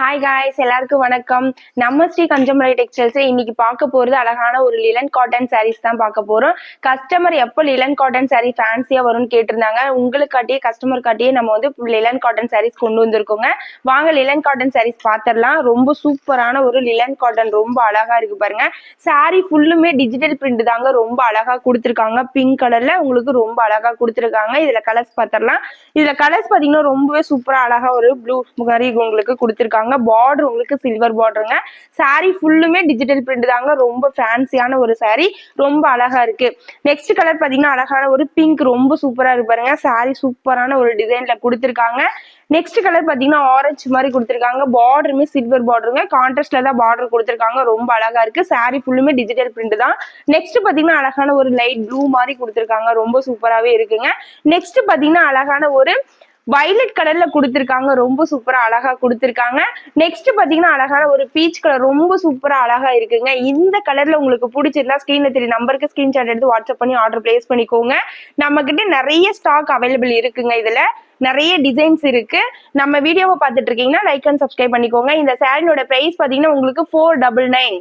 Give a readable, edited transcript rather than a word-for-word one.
Hi guys, எல்லாருக்கும் வணக்கம். நம்ம ஸ்ரீ கஞ்சமலை டெக்ஸ்டைல்ஸ் இன்னைக்கு பார்க்க போறது அழகான ஒரு லிலன் காட்டன் சாரீஸ் தான் பார்க்க போறோம். கஸ்டமர் எப்போ லிலன் காட்டன் சாரீ ஃபேன்சியா வரும்னு கேட்டிருந்தாங்க. உங்களுக்காட்டியே கஸ்டமர் காட்டியே நம்ம வந்து லிலன் காட்டன் சாரீஸ் கொண்டு வந்திருக்கோங்க. வாங்க லிலன் காட்டன் சாரீஸ் பார்த்துடலாம். ரொம்ப சூப்பரான ஒரு லிலன் காட்டன், ரொம்ப அழகா இருக்கு பாருங்க. சாரீ ஃபுல்லுமே டிஜிட்டல் பிரிண்ட் தாங்க, ரொம்ப அழகா கொடுத்துருக்காங்க. பிங்க் கலர்ல உங்களுக்கு ரொம்ப அழகா கொடுத்துருக்காங்க. இதுல கலர்ஸ் பார்த்துடலாம். இதுல கலர்ஸ் பாத்தீங்கன்னா ரொம்பவே சூப்பரா அழகா ஒரு ப்ளூ மாதிரி உங்களுக்கு கொடுத்துருக்காங்க. பார்டர் உங்களுக்கு சில்வர் பார்டருங்க. சாரி ஃபுல்லுமே டிஜிட்டல் பிரிண்ட் தாங்க, ரொம்ப ஃபேன்சியான ஒரு சாரி, ரொம்ப அழகா இருக்கு. நெக்ஸ்ட் கலர் பாத்தீங்கன்னா அழகான ஒரு பிங்க், ரொம்ப சூப்பரா இருக்கு பாருங்க. சாரி சூப்பரான ஒரு டிசைன்ல கொடுத்துருக்காங்க. நெக்ஸ்ட் கலர் பாத்தீங்கன்னா ஆரஞ்சு மாதிரி கொடுத்துருக்காங்க. பார்டருமே சில்வர் பார்டருங்க, கான்ட்ராஸ்ட்ல தான் பார்டர் கொடுத்துருக்காங்க, ரொம்ப அழகா இருக்கு. சாரி ஃபுல்லுமே டிஜிட்டல் பிரிண்ட் தான். நெக்ஸ்ட் பாத்தீங்கன்னா அழகான ஒரு லைட் ப்ளூ மாதிரி கொடுத்துருக்காங்க, ரொம்ப சூப்பராகவே இருக்குங்க. நெக்ஸ்ட் பாத்தீங்கன்னா அழகான ஒரு வயலட் கலர்ல கொடுத்துருக்காங்க, ரொம்ப சூப்பரா அழகா கொடுத்துருக்காங்க. நெக்ஸ்ட் பாத்தீங்கன்னா அழகான ஒரு பீச் கலர், ரொம்ப சூப்பரா அழகா இருக்குங்க. இந்த கலர்ல உங்களுக்கு பிடிச்சிருந்தா ஸ்கிரீன்ல தெரிய நம்பருக்கு ஸ்கிரீன்ஷாட் எடுத்து வாட்ஸ்அப் பண்ணி ஆர்டர் பிளேஸ் பண்ணிக்கோங்க. நம்ம கிட்ட நிறைய ஸ்டாக் அவைலபிள் இருக்குங்க. இதுல நிறைய டிசைன்ஸ் இருக்கு. நம்ம வீடியோவை பார்த்துட்டு இருக்கீங்கன்னா லைக் அண்ட் சப்ஸ்கிரைப் பண்ணிக்கோங்க. இந்த சாரியோட பிரைஸ் பாத்தீங்கன்னா உங்களுக்கு 499.